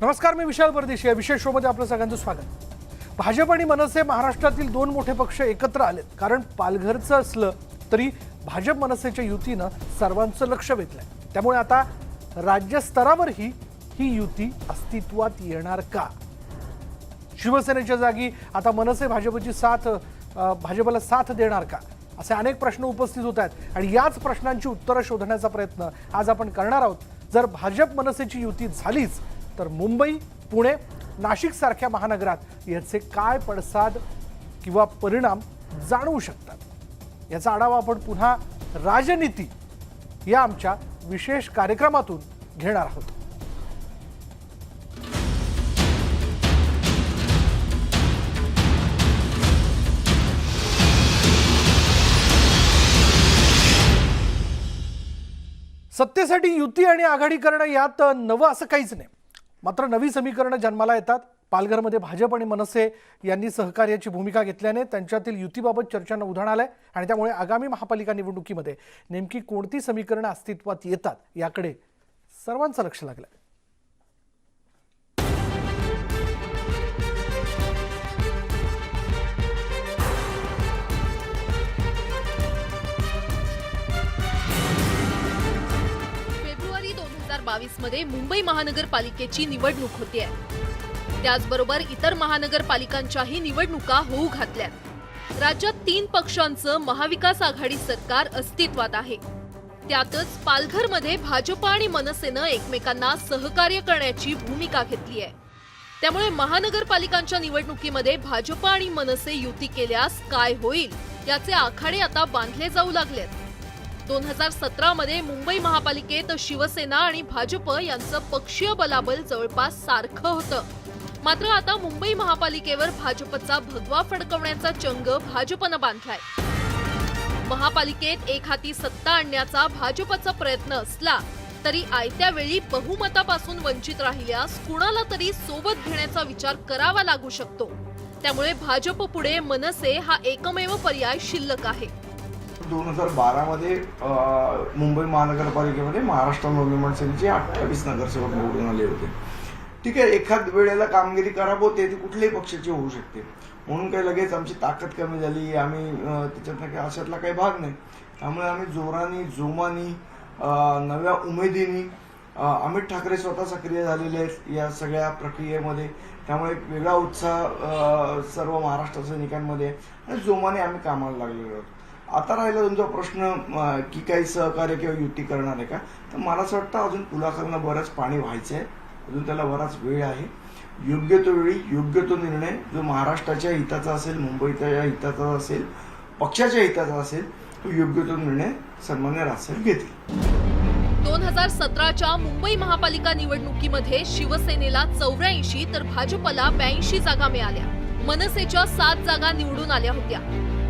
नमस्कार, मी विशाल परदेशी. या विशेष शोमध्ये आपलं सगळ्यांचं स्वागत. भाजप आणि मनसे महाराष्ट्रातील दोन मोठे पक्ष एकत्र आलेत. कारण पालघरचं असलं तरी भाजप मनसेच्या युतीनं सर्वांचं लक्ष वेधलंय. त्यामुळे आता राज्यस्तरावरही ही युती अस्तित्वात येणार का? शिवसेनेच्या जागी आता मनसे भाजपला साथ देणार का, असे अनेक प्रश्न उपस्थित होत आहेत. आणि याच प्रश्नांची उत्तरं शोधण्याचा प्रयत्न आज आपण करणार आहोत. जर भाजप मनसेची युती झालीच तर मुंबई, पुणे, नाशिक सारख्या महानगरात याचे काय पडसाद किंवा परिणाम जाणवू शकतात, याचा आढावा आपण पुन्हा राजनीती या आमच्या विशेष कार्यक्रमातून घेणार आहोत. सत्तेसाठी युती आणि आघाडी करणं यात नवं असं काहीच नाही. मात्र नवी समीकरणं जन्माला येतात. पालघरमध्ये भाजप आणि मनसे यांनी सहकार्याची भूमिका घेतल्याने त्यांच्यातील युतीबाबत चर्चांना उधाण आलंय. आणि त्यामुळे आगामी महापालिका निवडणुकीमध्ये नेमकी कोणती समीकरणं अस्तित्वात येतात याकडे सर्वांचं लक्ष लागलंय. फेब्रुवारी 2022 मध्ये मुंबई महानगरपालिकेची निवडणूक होतीये. त्याचबरोबर इतर महानगरपालिकांच्याही निवडणुका होऊ घातल्यात. राज्यात 3 पक्षांचं महाविकास आघाडी सरकार अस्तित्वात आहे. त्यातच पालघरमध्ये भाजप आणि मनसेनं एकमेकांना सहकार्य करण्याची भूमिका घेतली आहे. त्यामुळे महानगरपालिकांच्या निवडणुकीमध्ये भाजप आणि मनसे युती केल्यास काय होईल याचे आखाडे आता बांधले जाऊ लागलेत. 2017 मध्ये मुंबई महापालिकेत शिवसेना आणि भाजप यांचं पक्षीय बलाबल जवळपास सारखं होतं. मात्र आता मुंबई महापालिकेवर भाजपचा भगवा फडकवण्याचा चंग भाजपनं बांधलाय. महापालिकेत एकहाती सत्ता आणण्याचा भाजपचा प्रयत्न असला तरी आयत्या वेळी बहुमतापासून वंचित राहिल्यास कुणाला तरी सोबत घेण्याचा विचार करावा लागू शकतो. त्यामुळे भाजप पुढे मनसे हा एकमेव पर्याय शिल्लक आहे. 2012 मध्ये मुंबई महानगरपालिकेमध्ये महाराष्ट्र नवनिर्माण सेनेचे 28 नगरसेवक निवडून आले होते. ठीक आहे, एखाद वेळेला कामगिरी खराब होते, ती कुठल्याही पक्षाची होऊ शकते. म्हणून काही लगेच आमची ताकद कमी झाली, आम्ही त्याच्यातनं काही अशातला काही भाग नाही. त्यामुळे आम्ही जोराने, जोमाने, नव्या उमेदीने, अमित ठाकरे स्वतः सक्रिय झालेले आहेत या सगळ्या प्रक्रियेमध्ये. त्यामुळे एक वेगळा उत्साह सर्व महाराष्ट्र सैनिकांमध्ये आणि जोमाने आम्ही कामाला लागलेलो आहोत. आता राहिला तुमचा प्रश्न की काही सहकार्य किंवा युती करणार आहे का, तर मला असं वाटतं अजून पुलाखालनं बरंच पाणी व्हायचं आहे. अजून त्याला बराच वेळ आहे. योग्य तो वेळी योग्य तो निर्णय जो महाराष्ट्राच्या हिताचा असेल, मुंबईच्या हिताचा असेल, पक्षाच्या हिताचा असेल, तो योग्य तो निर्णय सन्मान्य राजसाहेब घेतील. 2017च्या मुंबई महापालिका निवडणुकीमध्ये शिवसेनेला 84 तर भाजपला 82 जागा मिळाल्या. मनसेच्या 7 जागा निवडून आल्या होत्या.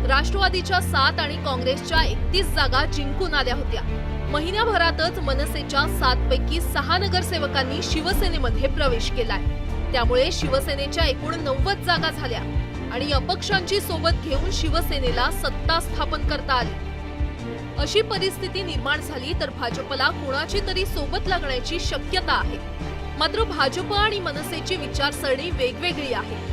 राष्ट्रवादीच्या 7 आणि काँग्रेसच्या 31 जागा जिंकून आल्या होत्या. महिन्याभरातच मनसेच्या 7 पैकी 6 नगरसेवकांनी शिवसेनेमध्ये प्रवेश केलाय. त्यामुळे शिवसेनेच्या एकूण 90 जागा झाल्या आणि अपक्षांची सोबत घेऊन शिवसेनेला सत्ता स्थापन करता आली. अशी परिस्थिती निर्माण झाली तर भाजपला कोणाची तरी सोबत लागण्याची शक्यता आहे. मात्र भाजप आणि मनसेची विचारसरणी वेगवेगळी आहे.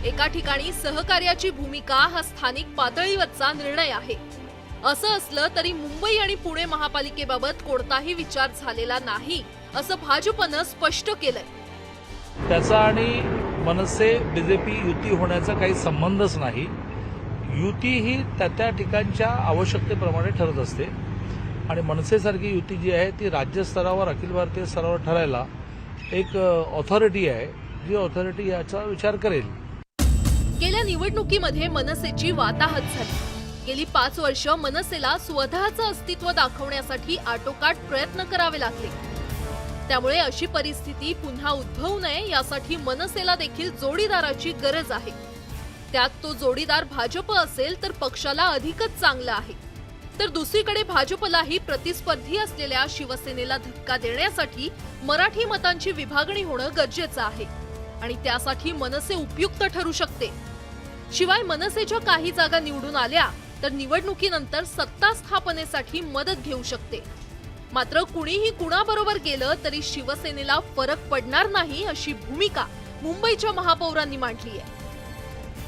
एका ठिकाणी सहकार्याची भूमिका हा स्थानिक पातळीवरचा निर्णय आहे. असं असलं तरी मुंबई आणि पुणे महापालिकेबाबत कोणताही विचार झालेला नाही असं भाजपनं स्पष्ट केलंय. त्याचा आणि मनसे बीजेपी युती होण्याचा काही संबंधच नाही. युती ही त्या ठिकाणच्या आवश्यकतेप्रमाणे ठरत असते आणि मनसेसारखी युती जी आहे ती राज्यस्तरावर, अखिल भारतीय स्तरावर ठरायला एक ऑथॉरिटी आहे, जी ऑथॉरिटी याचा विचार करेल. गेल्या निवडणुकीमध्ये मनसेची वाताहत झाली. गेली 5 वर्ष मनसेला स्वतःचं अस्तित्व दाखवण्यासाठी आटोकाट प्रयत्न करावे लागले. त्यामुळे अशी परिस्थिती पुन्हा उद्भवू नये यासाठी मनसेला देखील जोडीदाराची गरज आहे. त्यात तो जोडीदार भाजप असेल तर पक्षाला अधिकच चांगला आहे. तर दुसरीकडे भाजपलाही प्रतिस्पर्धी असलेल्या शिवसेनेला धक्का देण्यासाठी मराठी मतांची विभागणी होणं गरजेचं आहे आणि त्यासाठी मनसे उपयुक्त ठरू शकते. शिवाय मनसेच्या काही जागा निवडून आल्या तर निवडणुकीनंतर सत्ता स्थापनेसाठी मदत घेऊ शकते. मात्र कुणीही कुणाबरोबर गेलं तरी शिवसेनेला फरक पडणार नाही अशी भूमिका मुंबईच्या महापौरांनी मांडली आहे.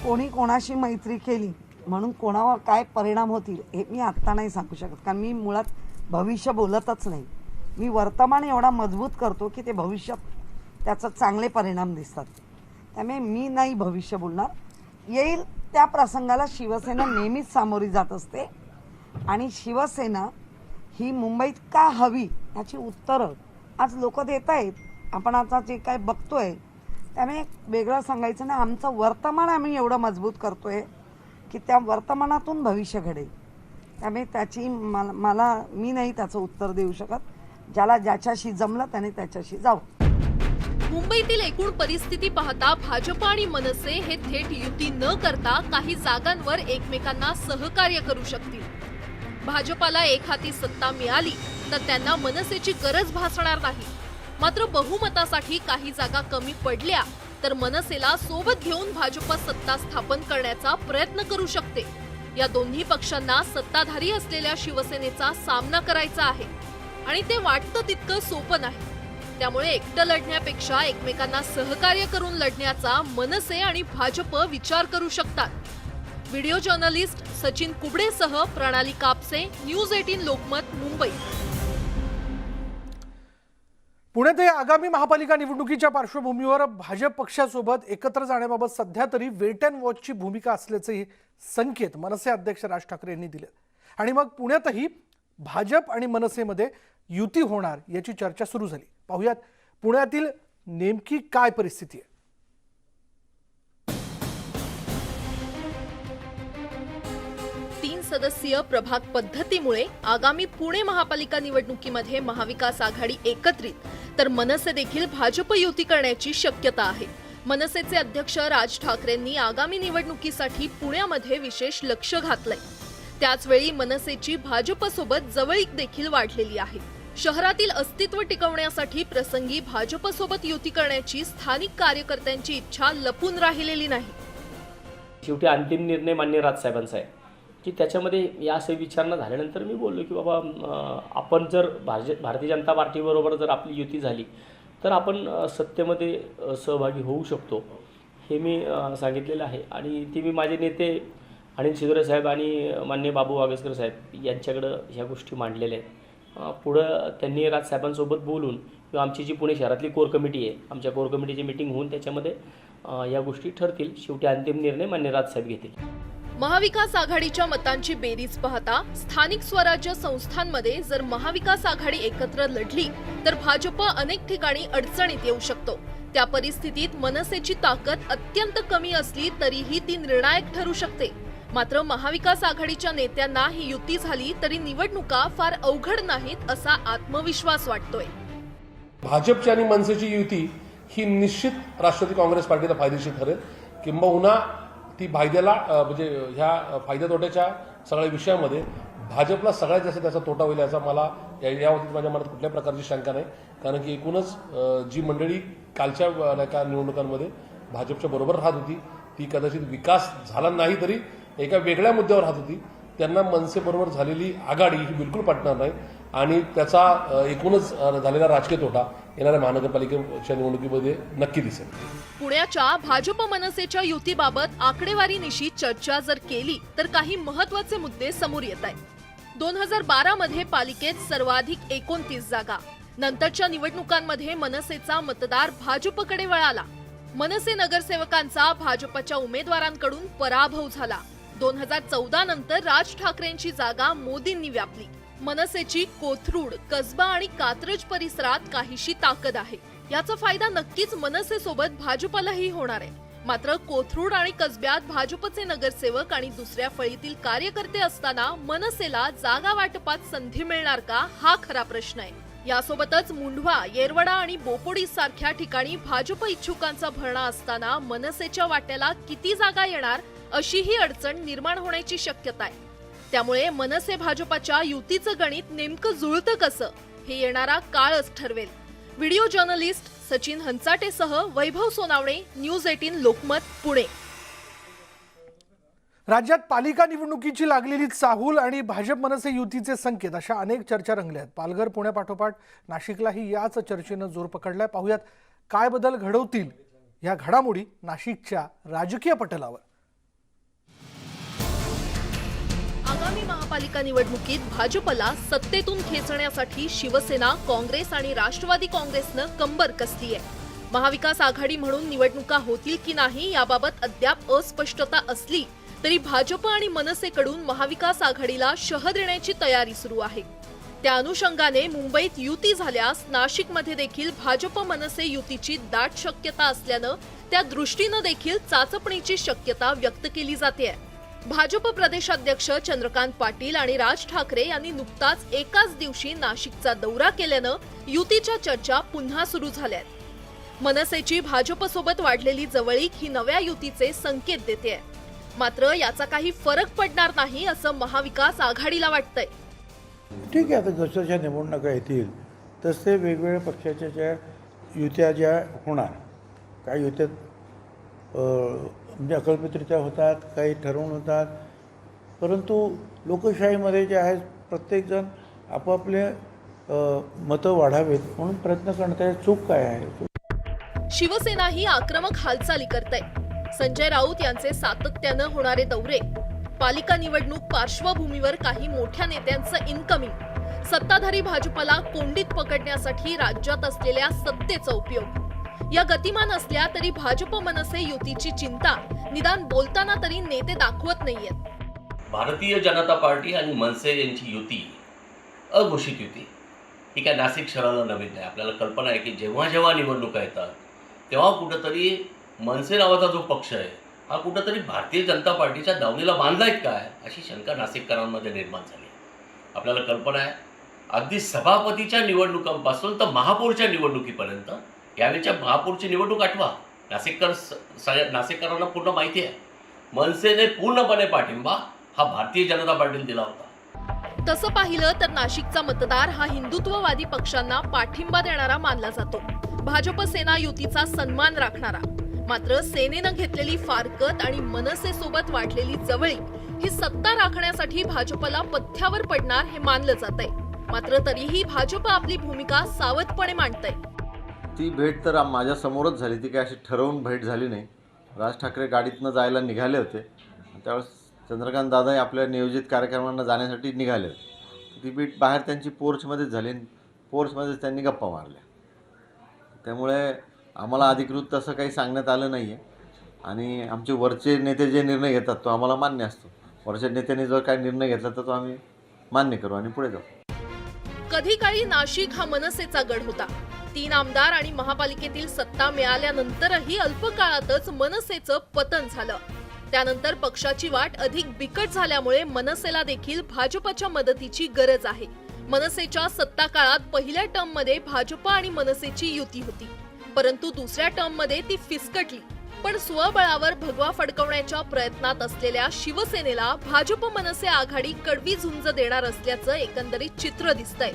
कोणी कोणाशी मैत्री केली म्हणून कोणावर काय परिणाम होतील हे मी आत्ता नाही सांगू शकत, कारण मी मुळात भविष्य बोलतच नाही. मी वर्तमान एवढा मजबूत करतो की ते भविष्यात त्याचा चांगले परिणाम दिसतात. त्यामुळे मी नाही भविष्य बोलणार. येईल त्या प्रसंगाला शिवसेना नेहमीच सामोरी जात असते आणि शिवसेना ही मुंबईत का हवी याची उत्तरं आज लोक देत आहेत. आपण आता जे काय बघतोय त्यामुळे वेगळं सांगायचं नाही. आमचं वर्तमान आम्ही एवढं मजबूत करतोय की त्या वर्तमानातून भविष्य घडेल. त्यामुळे त्याची मला मी नाही त्याचं उत्तर देऊ शकत. ज्याला ज्याच्याशी जमलं त्याने त्याच्याशी जावं. मुंबईतील एकूण परिस्थिती पाहता भाजप आणि मनसे हे थेट युती न करता काही जागांवर एकमेकांना सहकार्य करू शकतील. भाजपाला एक हाती सत्ता मिळाली तर त्यांना मनसेची गरज भासणार नाही. मात्र बहुमतासाठी काही जागा कमी पडल्या तर मनसेला सोबत घेऊन भाजप सत्ता स्थापन करण्याचा प्रयत्न करू शकते. या दोन्ही पक्षांना सत्ताधारी असलेल्या शिवसेनेचा सामना करायचा आहे आणि ते वाटतं तितकं सोपं नाही. त्यामुळे एकटं लढण्यापेक्षा एकमेकांना सहकार्य करून लढण्याचा मनसे आणि भाजप विचार करू शकतात. व्हिडिओ जर्नलिस्ट सचिन कुबडेसह प्रणाली कापसे, न्यूज 18 लोकमत, मुंबई. पुण्यात आगामी महापालिका निवडणुकीच्या पार्श्वभूमीवर भाजप पक्षासोबत एकत्र जाण्याबाबत सध्या तरी वेट अँड वॉचची भूमिका असल्याचे संकेत मनसे अध्यक्ष राज ठाकरे यांनी दिले. आणि मग पुण्यातही भाजप आणि मनसेमध्ये युती होणार याची चर्चा सुरू झाली. पाहुयात पुण्यातील नेमकी काय परिस्थिती आहे. 3 सदस्यीय प्रभाग पद्धतीमुळे आगामी पुणे महापालिका निवडणुकीमध्ये महाविकास आघाडी एकत्रित तर मनसे देखील भाजप युती करण्याची शक्यता आहे. मनसेचे अध्यक्ष राज ठाकरेंनी आगामी निवडणुकीसाठी पुण्यामध्ये विशेष लक्ष घातलंय. त्याचवेळी मनसेची भाजपसोबत जवळीक देखील वाढलेली आहे. शहरातील अस्तित्व टिकवण्यासाठी प्रसंगी भाजपसोबत युती करण्याची स्थानिक कार्यकर्त्यांची इच्छा लपून राहिलेली नाही. शेवटी अंतिम निर्णय मान्य राजसाहेबांचा आहे की त्याच्यामध्ये या असं विचारणा झाल्यानंतर मी बोललो की बाबा आपण जर भारतीय जनता पार्टीबरोबर जर आपली युती झाली तर आपण सत्तेमध्ये सहभागी होऊ शकतो हे मी सांगितलेलं आहे. आणि ती मी माझे नेते अनिल शिदोरे साहेब आणि माननीय बाबू वागेसकर साहेब यांच्याकडं ह्या गोष्टी मांडलेल्या आहेत. पुढं त्यांनी राजसाहेबांसोबत बोलून किंवा आमची जी पुणे शहरातली कोर कमिटी आहे आमच्या कोर कमिटीची मीटिंग होऊन त्याच्यामध्ये या गोष्टी ठरतील. शेवटी अंतिम निर्णय मान्य राजसाहेब घेतील. महाविकास आघाडीच्या मतांची बेरीज पाहता स्थानिक स्वराज्य संस्थांमध्ये जर महाविकास आघाडी एकत्र लढली तर भाजप अनेक ठिकाणी अडचणीत येऊ शकतो. त्या परिस्थितीत मनसेची ताकद अत्यंत कमी असली तरीही ती निर्णायक ठरू शकते. मात्र महाविकास आघाडीच्या नेत्यांना ही युती झाली तरी निवडणुका फार अवघड नाहीत असा आत्मविश्वास वाटतोय. भाजपची आणि मनसेची युती ही निश्चित राष्ट्रवादी काँग्रेस पार्टीला फायदेशीर ठरेल. किंबहुना ती फायद्याला म्हणजे ह्या फायद्या तोट्याच्या सगळ्या विषयामध्ये भाजपला सगळ्यात जास्त त्याचा तोटा होईल याचा मला या बाबतीत माझ्या मनात कुठल्याही प्रकारची शंका नाही. कारण की एकूणच जी मंडळी कालच्या निवडणुकांमध्ये भाजपच्या बरोबर राहत होती ती कदाचित विकास झाला नाही तरी एका वेगळ्या मुद्द्यावर राहत होती. त्यांना मनसेबरोबर झालेली आघाडी ही बिलकुल पटणार नाही आणि त्याचा एकूणच झालेला राजकीय तोटा येणाऱ्या महानगरपालिकेच्या निवडणुकीमध्ये नक्की दिसेल. पुण्याच्या भाजप मनसेच्या युतीबाबत आकडेवारीनिशी चर्चा जर केली तर काही महत्त्वाचे मुद्दे समोर येत आहेत. 2012 मध्ये पालिकेत सर्वाधिक 29 जागा. नंतरच्या निवडणुकांमध्ये मनसेचा मतदार भाजपकडे वळाला. मनसे नगरसेवकांचा भाजपच्या उमेदवारांकडून पराभव झाला. 2014 नंतर राज ठाकरेंची जागा मोदींनी व्यापली. मनसेची कोथरूड, कसबा आणि कात्रज परिसरात काहीशी ताकद आहे. याचा फायदा नक्कीच मनसेसोबत भाजपलाही होणार आहे. मात्र कोथरूड आणि कसब्यात भाजपचे नगरसेवक आणि दुसऱ्या फळीतील कार्यकर्ते असताना मनसेला जागा वाटपात संधी मिळणार का हा खरा प्रश्न आहे. यासोबतच मुंढवा, येरवडा आणि बोपोडी सारख्या ठिकाणी भाजप इच्छुकांचा भरणा असताना मनसेच्या वाट्याला किती जागा येणार अशीही अडचण निर्माण होण्याची शक्यता आहे. त्यामुळे मनसे भाजपच्या युतीचं गणित नेमकं जुळतं कसं हे येणारा काळच ठरवेल. व्हिडिओ जर्नलिस्ट सचिन हंचाटेसह वैभव सोनावणे, न्यूज 18 लोकमत, पुणे. राज्यात पालिका निवडणुकीची लागलेली चाहूल आणि भाजप मनसे युतीचे संकेत अशा अनेक चर्चा रंगल्या आहेत. पालघर पुण्यापाठोपाठ नाशिकलाही याच चर्चेनं जोर पकडलाय. पाहूयात काय बदल घडवतील या घडामोडी नाशिकच्या राजकीय पटलावर. आगामी महापालिका निवडणुकीत भाजपला सत्तेतून खेचण्यासाठी शिवसेना, काँग्रेस आणि राष्ट्रवादी काँग्रेसनं कंबर कसली आहे. महाविकास आघाडी म्हणून निवडणुका होतील की नाही याबाबत अद्याप अस्पष्टता असली तरी भाजप आणि मनसेकडून महाविकास आघाडीला शह देण्याची तयारी सुरू आहे. त्या अनुषंगाने मुंबईत युती झाल्यास नाशिकमध्ये देखील भाजप मनसे युतीची दाट शक्यता असल्यानं त्या दृष्टीनं देखील चाचपणीची शक्यता व्यक्त केली जाते. भाजप प्रदेशाध्यक्ष चंद्रकांत पाटील आणि राज ठाकरे यांनी नुकताच एकाच दिवशी नाशिकचा दौरा केल्यानं युतीच्या चर्चा पुन्हा सुरू झाल्यात. मनसेची भाजपसोबत वाढलेली जवळीक ही नव्या युतीचे संकेत देते. मात्र याचा काही फरक पडणार नाही असं महाविकास आघाडीला वाटतंय. ठीक आहे, आता जसं निवडणुका येतील तसे वेगवेगळ्या पक्षाच्या ज्या युत्या ज्या होणार, काही युत्यात म्हणजे अकल्पितरित्या होतात, काही ठरवून होतात, परंतु लोकशाहीमध्ये जे आहे प्रत्येकजण आपापले मतं वाढावेत म्हणून प्रयत्न करण्यात आहे. चूक काय आहे? शिवसेना ही आक्रमक हालचाली करते. संजय राऊत यांचे सातत्यानं होणारे दौरे, पालिका निवडणूक पार्श्वभूमीवर काही मोठ्या नेत्यांचं इनकमिंग, सत्ताधारी भाजपला कोंडीत पकडण्यासाठी राज्यात असलेल्या सत्तेचा उपयोग या गतिमान असल्या तरी भाजप मनसे युतीची चिंता निदान बोलताना तरी नेते दाखवत नाहीयेत. भारतीय जनता पार्टी आणि मनसे यांची युती अघोषित युती ही काय नाशिक शहराला नवीन नाही. आपल्याला कल्पना आहे की जेव्हा जेव्हा निवडणुका येतात तेव्हा कुठंतरी मनसे नावाचा जो पक्ष आहे हा कुठंतरी भारतीय जनता पार्टीच्या दावणीला बांधलाय काय अशी शंका नाशिककरांमध्ये निर्माण झाली. आपल्याला कल्पना आहे अगदी सभापतीच्या निवडणुकांपासून तर महापौरच्या निवडणुकीपर्यंत, यावेळीच्या महापौरची निवडणूक आठवा, नाशिककरांना पूर्ण माहिती आहे मनसेने पूर्णपणे पाठिंबा हा भारतीय जनता पार्टीला दिला होता. तसं पाहिलं तर नाशिकचा मतदार हा हिंदुत्ववादी पक्षांना पाठिंबा देणारा मानला जातो, भाजप सेना युतीचा सन्मान राखणारा. मात्र सेनेनं घेतलेली फारकत आणि मनसे सोबत वाढलेली जवळीक ही सत्ता राखण्यासाठी भाजपला पथ्यावर पडणार हे मानलं जातंय. मात्र तरीही भाजप आपली भूमिका सावधपणे मांडतंय. ती भेट तर माझ्या समोरच झाली. ती काय अशी ठरवून भेट झाली नाही. राज ठाकरे गाडीतनं जायला निघाले होते, त्यावेळेस चंद्रकांत दादा आपल्या नियोजित कार्यक्रमांना जाण्यासाठी निघाले होते. ती भेट बाहेर त्यांची पोर्चमध्येच झाली. पोर्चमध्येच त्यांनी गप्पा मारल्या. त्यामुळे आम्हाला अधिकृत तसं काही सांगण्यात आलं नाही आहे आणि आमचे वरचे नेते जे निर्णय घेतात तो आम्हाला मान्य असतो. वरच्या नेत्यांनी जर काही निर्णय घेतला तर तो आम्ही मान्य करू आणि पुढे जाऊ. कधी काळी नाशिक हा मनसेचा गड होता. 3 आमदार आणि महापालिकेतील सत्ता मिळाल्यानंतरही अल्प काळातच मनसेचं पतन झालं. त्यानंतर पक्षाची वाट अधिक बिकट झाल्यामुळे मनसेला देखील भाजपच्या मदतीची गरज आहे. मनसेच्या सत्ता काळात पहिल्या टर्ममध्ये भाजप आणि मनसेची युती होती, परंतु दुसऱ्या टर्ममध्ये ती फिसकटली. पण स्वबळावर भगवा फडकवण्याच्या प्रयत्नात असलेल्या शिवसेनेला भाजप मनसे आघाडी कडवी झुंज देणार असल्याचं एकंदरीत चित्र दिसतंय.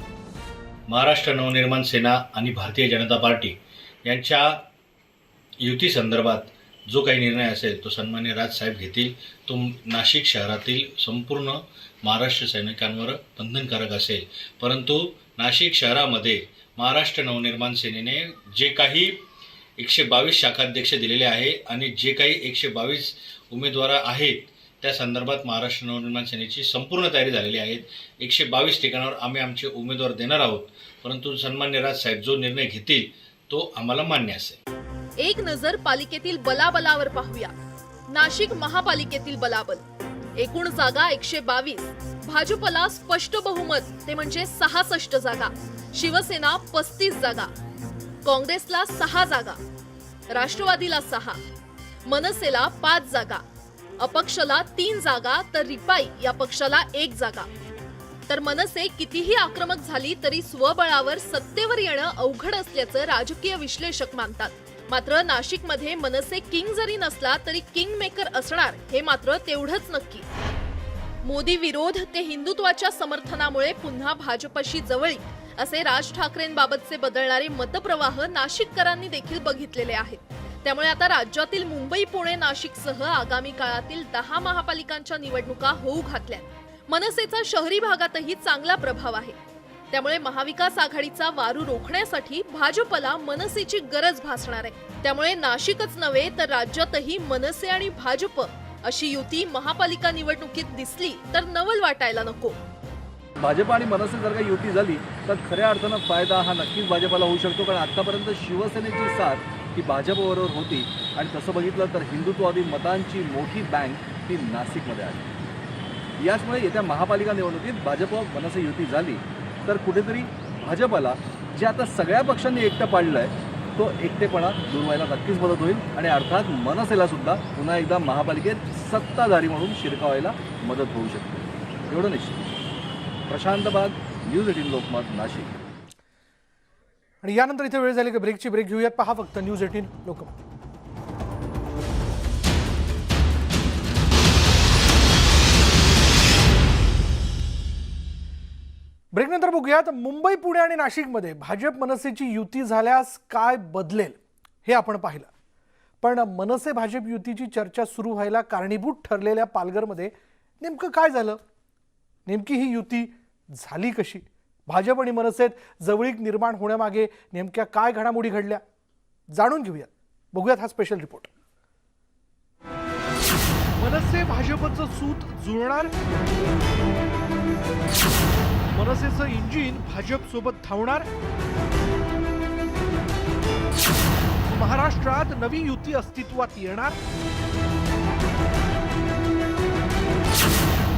महाराष्ट्र नवनिर्माण सेना आणि भारतीय जनता पार्टी यांच्या युती संदर्भात जो काही निर्णय असेल तो सन्मान्य राजसाहेब घेतील. तो नाशिक शहरातील संपूर्ण महाराष्ट्र सैनिकांवर बंधनकारक असेल. परंतु नाशिक शहरामध्ये महाराष्ट्र नवनिर्माण सेनेने जे काही 122 शाखाध्यक्ष दिलेले आहे आणि जे काही 122 उमेदवार आहेत त्या संदर्भात महाराष्ट्र नवनिर्माण सेनेची संपूर्ण तयारी झालेली आहे. 122 ठिकाणावर आम्ही आमचे उमेदवार देणार आहोत. परंतु सन्मान्य राजसाहेब जो निर्णय घेतील तो आम्हाला मान्य असेल. एक नजर पालिकेतील बलाबलावर पाहूया. नाशिक महापालिकेतील बलाबल. एकूण जागा 122. भाजपला स्पष्ट बहुमत ते म्हणजे 66 जागा. शिवसेना 35 जागा. काँग्रेसला 6 जागा. राष्ट्रवादीला 6. मनसेला 5 जागा. अपक्षला 3 जागा तर रिपाई या पक्षाला 1 जागा. तर मनसे कितीही आक्रमक झाली तरी स्वबळावर सत्तेवर येणं अवघड असल्याचं राजकीय विश्लेषक मानतात. मात्र नाशिकमध्ये मनसे किंग जरी नसला तरी किंग मेकर असणार हे मात्र तेवढंच नक्की. मोदी विरोध ते हिंदुत्वाच्या समर्थनामुळे पुन्हा भाजपशी जवळीक असे राज ठाकरेंबाबतचे बदलणारे मतप्रवाह नाशिककरांनी देखील बघितलेले आहेत. त्यामुळे आता राज्यातील मुंबई, पुणे, नाशिकसह आगामी काळातील 10 महापालिकांच्या निवडणुका होऊ घातल्या. मनसेचा शहरी भागातही चांगला प्रभाव आहे. त्यामुळे महाविकास आघाडीचा वारू रोखण्यासाठी भाजपला मनसेची गरज भासणार आहे. त्यामुळे नाशिकच नव्हे तर राज्यातही मनसे आणि भाजप अशी युती महापालिका निवडणुकीत दिसली तर नवल वाटायला नको. भाजप आणि मनसे जर का युती झाली तर खऱ्या अर्थानं फायदा हा नक्कीच भाजपला होऊ शकतो. कारण आत्तापर्यंत शिवसेनेची साथ ही भाजपबरोबर होती आणि तसं बघितलं तर हिंदुत्ववादी मतांची मोठी बँक ही नाशिकमध्ये आहे. याचमुळे येत्या महापालिका निवडणुकीत भाजप मनसे युती झाली तर कुठेतरी भाजपला जे आता सगळ्या पक्षांनी एकटं पाडलं आहे तो एकटेपणा दूर व्हायला नक्कीच मदत होईल आणि अर्थात मनसेला सुद्धा पुन्हा एकदा महापालिकेत सत्ताधारी म्हणून शिरकावायला मदत होऊ शकते. एवढं निश्चित. प्रशांत बाग, न्यूज 18 लोकमत, नाशिक. आणि यानंतर इथे वेळ झाली की ब्रेकची ब्रेक घेऊयात. पहा फक्त न्यूज 18 लोकमत. ब्रेकनंतर बघूयात मुंबई, पुणे आणि नाशिकमध्ये भाजप मनसेची युती झाल्यास काय बदलेल हे आपण पाहिलं. पण मनसे भाजप युतीची चर्चा सुरू व्हायला कारणीभूत ठरलेल्या पालघरमध्ये नेमकं काय झालं? नेमकी ही युती झाली कशी? भाजप आणि मनसेत जवळीक निर्माण होण्यामागे नेमक्या काय घडामोडी घडल्या जाणून घेऊयात. बघूयात हा स्पेशल रिपोर्ट. मनसे भाजपचं सूत जुळणार? मनसेचं इंजिन भाजप सोबत धावणार? महाराष्ट्रात नवी युती अस्तित्वात येणार?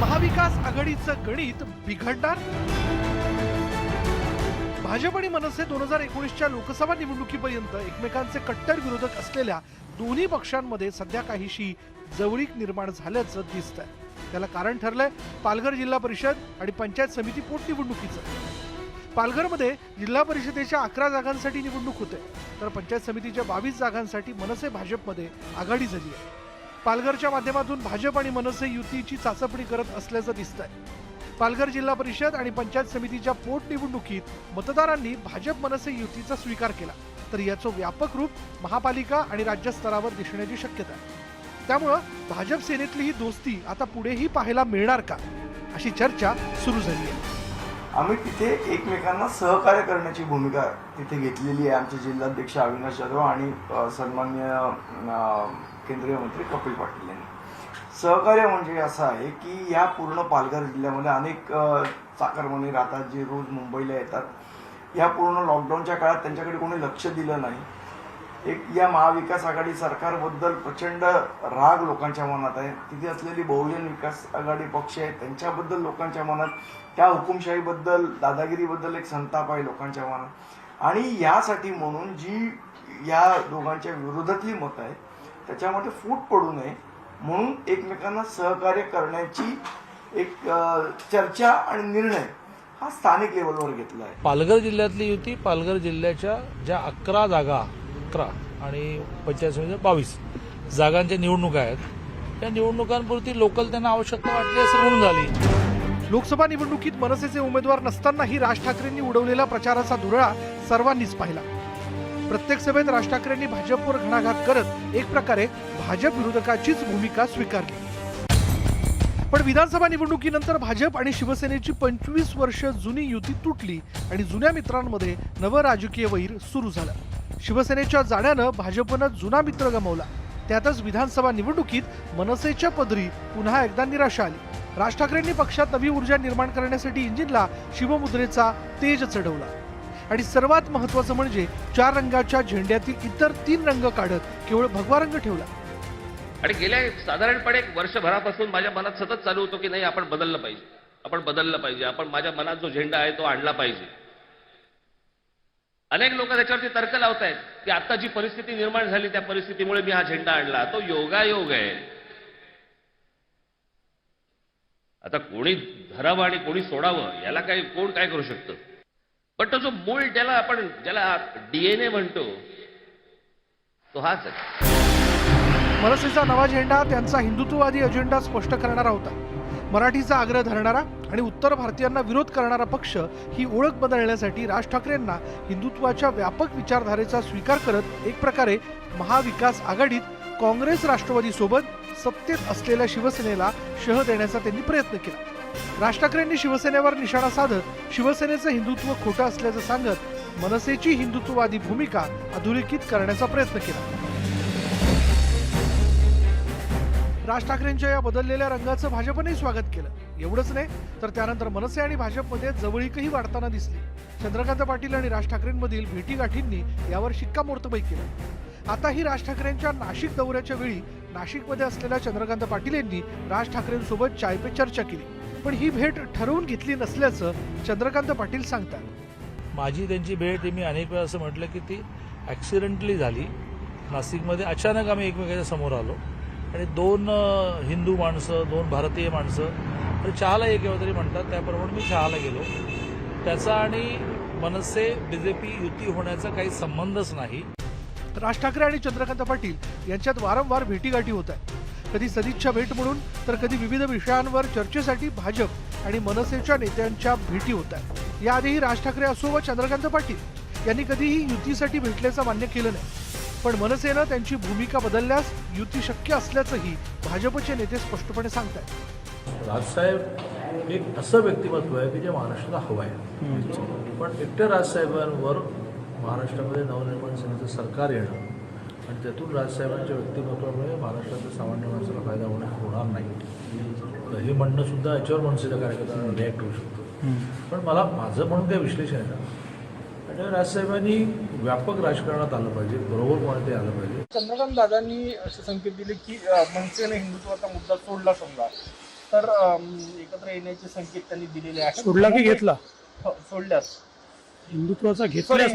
महाविकास आघाडीचं गणित बिघडणार? भाजप आणि मनसे 2019च्या लोकसभा निवडणुकीपर्यंत एकमेकांचे कट्टर विरोधक असलेल्या दोन्ही पक्षांमध्ये सध्या काहीशी जवळीक निर्माण झाल्याचं दिसतंय. त्याला कारण ठरलंय पालघर जिल्हा परिषद आणि पंचायत समिती पोटनिवडणुकीचं. पालघरमध्ये जिल्हा परिषदेच्या 11 जागांसाठी निवडणूक होते तर पंचायत समितीच्या 22 जागांसाठी मनसे भाजपमध्ये आघाडी झाली आहे. पालघरच्या माध्यमातून भाजप आणि मनसे युतीची चाचपणी करत असल्याचं दिसतंय. पालघर जिल्हा परिषद आणि पंचायत समितीच्या पोटनिवडणुकीत मतदारांनी भाजप मनसे युतीचा स्वीकार केला तर याचं व्यापक रूप महापालिका आणि राज्य स्तरावर दिसण्याची शक्यता आहे. त्यामुळं भाजप सेनेतली ही दोस्ती आता पुढेही पाहायला मिळणार का अशी चर्चा सुरू झाली आहे. आम्ही तिथे एकमेकांना सहकार्य करण्याची भूमिका तिथे घेतलेली आहे. आमचे जिल्हाध्यक्ष अविनाश जाधव आणि सन्माननीय केंद्रीय मंत्री कपिल पाटील यांनी. सहकार्य म्हणजे असं आहे की या पूर्ण पालघर जिल्ह्यामध्ये अनेक चाकरमानी राहतात जे रोज मुंबईला येतात. या पूर्ण लॉकडाऊनच्या काळात त्यांच्याकडे कोणी लक्ष दिलं नाही. एक या महाविकास आघाडी सरकारबद्दल प्रचंड राग लोकांच्या मनात आहे. तिथे असलेली बहुजन विकास आघाडी पक्ष आहे त्यांच्याबद्दल लोकांच्या मनात, त्या हुकुमशाहीबद्दल, दादागिरीबद्दल एक संताप आहे लोकांच्या मनात. आणि यासाठी म्हणून जी या दोघांच्या विरोधातली मतं आहे त्याच्यामध्ये फूट पडू नये म्हणून एकमेकांना सहकार्य करण्याची एक चर्चा आणि निर्णय हा स्थानिक लेवलवर घेतला आहे. पालघर जिल्ह्यातली युती, पालघर जिल्ह्याच्या ज्या 11 जागा, 11 आणि पंचायत समितीच्या 22 जागांच्या निवडणुका आहेत त्या निवडणुकांपुरती लोकल त्यांना आवश्यकता वाटली असं म्हणून झाली. लोकसभा निवडणुकीत मनसेचे उमेदवार नसतानाही राज ठाकरेंनी उडवलेला प्रचाराचा धुरळा सर्वांनीच पाहिला. प्रत्येक सभेत राज ठाकरेंनी भाजपवर घणाघात करत एक प्रकारे भाजप विरोधकाचीच भूमिका स्वीकारली. पण विधानसभा निवडणुकीनंतर भाजप आणि शिवसेनेची 25 वर्ष जुनी युती तुटली आणि जुन्या मित्रांमध्ये नवं राजकीय वैर सुरू झालं. शिवसेनेच्या जाण्यानं भाजपनं जुना मित्र गमावला. त्यातच विधानसभा निवडणुकीत मनसेच्या पदरी पुन्हा एकदा निराशा आली. राज ठाकरेंनी पक्षात नवी ऊर्जा निर्माण करण्यासाठी इंजिनला शिवमुद्रेचा तेज चढवला आणि सर्वात महत्त्वाचं म्हणजे 4 रंगाच्या झेंड्यातील इतर 3 रंग काढत केवळ भगवा रंग ठेवला. आणि गेल्या साधारणपणे 1 वर्षभरापासून माझ्या मनात सतत चालू होतं की नाही आपण बदललं पाहिजे, आपण बदललं पाहिजे, आपण माझ्या मनात जो झेंडा आहे तो आणला पाहिजे. अनेक लोक त्याच्यावरती तर्क लावतायत की आता जी परिस्थिती निर्माण झाली त्या परिस्थितीमुळे मी हा झेंडा आणला, तो योगायोग आहे. आता कोणी धरावं आणि कोणी सोडावं याला काय कोण काय करू शकतं. पण तो जो मूळ ज्याला DNA म्हणतो तो हाच आहे. मनसेचा नवा झेंडा त्यांचा हिंदुत्ववादी अजेंडा स्पष्ट करणारा होता. मराठीचा आग्रह धरणारा आणि उत्तर भारतीयांना विरोध करणारा पक्ष ही ओळख बदलण्यासाठी राज ठाकरेंना हिंदुत्वाच्या व्यापक विचारधारेचा स्वीकार करत एक प्रकारे महाविकास आघाडीत काँग्रेस राष्ट्रवादी सोबत सत्तेत असलेल्या शिवसेनेला शह देण्याचा त्यांनी प्रयत्न केला. राज ठाकरेंनी शिवसेनेवर निशाणा साधत शिवसेनेचं हिंदुत्व खोटं असल्याचं सांगत मनसेची हिंदुत्ववादी भूमिका अधोरेखित करण्याचा प्रयत्न केला. राज ठाकरेंच्या या बदललेल्या रंगाचं भाजपने स्वागत केलं. एवढंच नाही तर त्यानंतर मनसे आणि भाजपमध्ये जवळीकही वाढताना दिसली. चंद्रकांत पाटील आणि राज ठाकरेंमधील भेटीगाठींनी यावर शिक्कामोर्तब केलं. आताही राज ठाकरेंच्या नाशिक दौऱ्याच्या वेळी नाशिकमध्ये असलेल्या चंद्रकांत पाटील यांनी राज ठाकरेंसोबत चाय पे चर्चा केली. पण ही भेट ठरवून घेतली नसल्याचं चंद्रकांत पाटील सांगतात. माझी त्यांची भेट मी अनेक वेळा असं म्हटलं की ती ॲक्सिडेंटली झाली. नाशिकमध्ये अचानक आम्ही एकमेकाच्या समोर आलो आणि दोन हिंदू माणसं, दोन भारतीय माणसं आणि चहाला एक तरी म्हणतात त्याप्रमाणे मी चहाला गेलो. त्याचा आणि मनसे BJP युती होण्याचा काही संबंधच नाही. राज ठाकरे आणि चंद्रकांत पाटील यांच्यात वारंवार भेटीगाठी होत आहेत. कधी सदिच्छा भेट म्हणून तर कधी विविध विषयांवर चर्चेसाठी भाजप आणि मनसेच्या नेत्यांच्या भेटी होत आहेत. याआधीही राज ठाकरे असो व चंद्रकांत पाटील यांनी कधीही युतीसाठी भेटल्याचं मान्य केलं नाही. पण मनसेनं त्यांची भूमिका बदलल्यास युती शक्य असल्याचंही भाजपचे नेते स्पष्टपणे सांगतात. राजसाहेब एक असं व्यक्तिमत्व आहे की जे महाराष्ट्राला हवं आहे. पण एकट्या राजसाहेबांवर महाराष्ट्रामध्ये नवनिर्माण सेनेचं सरकार येणं आणि त्यातून राजसाहेबांच्या व्यक्तिमत्वामुळे महाराष्ट्राच्या सामान्य माणसाला फायदा होणार नाही हे म्हणणं सुद्धा याच्यावर मनसेच्या कार्यकर्त्यांना रिॲक्ट होऊ शकतो. पण माझं म्हणून काही विश्लेषण आहे ना, आणि राजसाहेबांनी व्यापक राजकारणात आलं पाहिजे, बरोबर म्हणून ते आलं पाहिजे. चंद्रकांत दादांनी असे संकेत दिले की मनसेने हिंदुत्वाचा मुद्दा सोडला समजा तर एकत्र येण्याचे संकेत त्यांनी दिलेले आहेत. सोडला की घेतला? सोडल्यास हिंदुत्वाचा घेतल्यास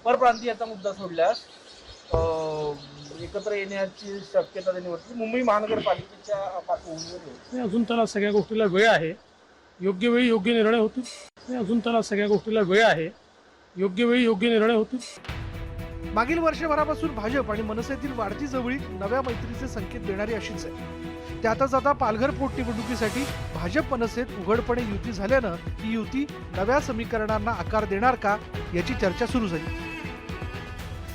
परप्रांतीयाचा मुद्दा सोडल्यास एकत्र येण्याची शक्यता त्यांनी वर्तवली. मुंबई महानगरपालिकेच्या पार्श्वभूमीवर अजून त्याला सगळ्या गोष्टीला वेळ आहे. योग्य वेळी योग्य निर्णय होतील. अजून त्याला सगळ्या गोष्टीला वेळ आहे. योग्य वेळी योग्य निर्णय होतील. मागील वर्षभरापासून भाजप आणि मनसेतील वाढती जवळीक नव्या मैत्रीचे संकेत देणारी अशीच आहे. त्यातच आता पालघर पोटनिवडणुकीसाठी भाजप मनसेत उघडपणे युती झाल्यानं ही युती नव्या समीकरणांना आकार देणार का याची चर्चा सुरू झाली.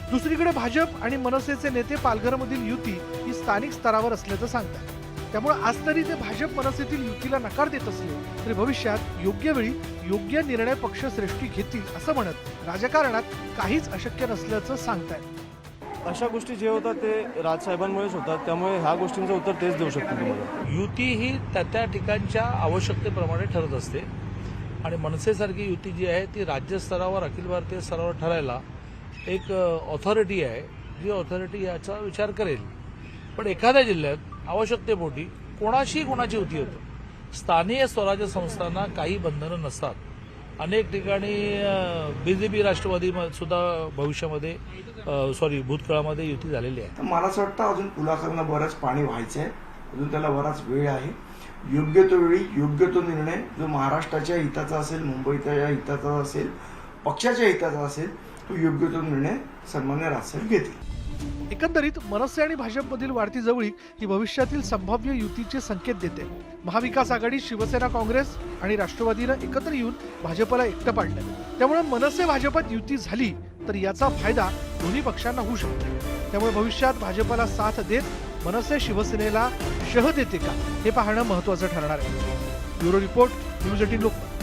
दुसरीकडे भाजप आणि मनसेचे नेते पालघरमधील युती ही स्थानिक स्तरावर असल्याचं सांगतात. त्यामुळे आज तरी ते भाजप मनसेतील युतीला नकार देत असले तरी भविष्यात योग्य वेळी योग्य निर्णय पक्षश्रेष्ठी घेतील असं म्हणत राजकारणात काहीच अशक्य नसल्याचं सांगतायत. अशा गोष्टी जे होतात ते राजसाहेबांमुळेच होतात. त्यामुळे ह्या गोष्टींचं उत्तर तेच देऊ शकतो तुम्हाला. युती ही त्या ठिकाणच्या आवश्यकतेप्रमाणे ठरत असते आणि मनसेसारखी युती जी आहे ती राज्यस्तरावर अखिल भारतीय स्तरावर ठरायला एक ऑथॉरिटी आहे जी ऑथॉरिटी याचा विचार करेल. पण एखाद्या जिल्ह्यात आवश्यकतेपोटी कोणाची युती होतं. स्थानिक स्वराज्य संस्थांना काही बंधनं नसतात. अनेक ठिकाणी BJP राष्ट्रवादी सुद्धा भविष्यामध्ये भूतकाळामध्ये युती झालेली आहे. मला असं वाटतं अजून पुलाकरनं बरंच पाणी व्हायचं आहे. अजून त्याला बराच वेळ आहे. योग्य तो वेळी योग्य तो निर्णय जो महाराष्ट्राच्या हिताचा असेल, मुंबईच्या हिताचा असेल, पक्षाच्या हिताचा असेल तो योग्य तो निर्णय सन्मान्य राजसाहेब घेतील. एकंदरीत मनसे आणि भाजपमधील वाढती जवळीक ही भविष्यातील संभाव्य युतीचे संकेत देते. महाविकास आघाडीत शिवसेना, काँग्रेस आणि राष्ट्रवादीनं एकत्र येऊन भाजपला एकटं पाडलं. त्यामुळे मनसे भाजपात युती झाली तर याचा फायदा दोन्ही पक्षांना होऊ शकतो. त्यामुळे भविष्यात भाजपला साथ देत मनसे शिवसेनेला शह देते का हे पाहणं महत्त्वाचं ठरणार आहे. Bureau report, news 18 Lokmat.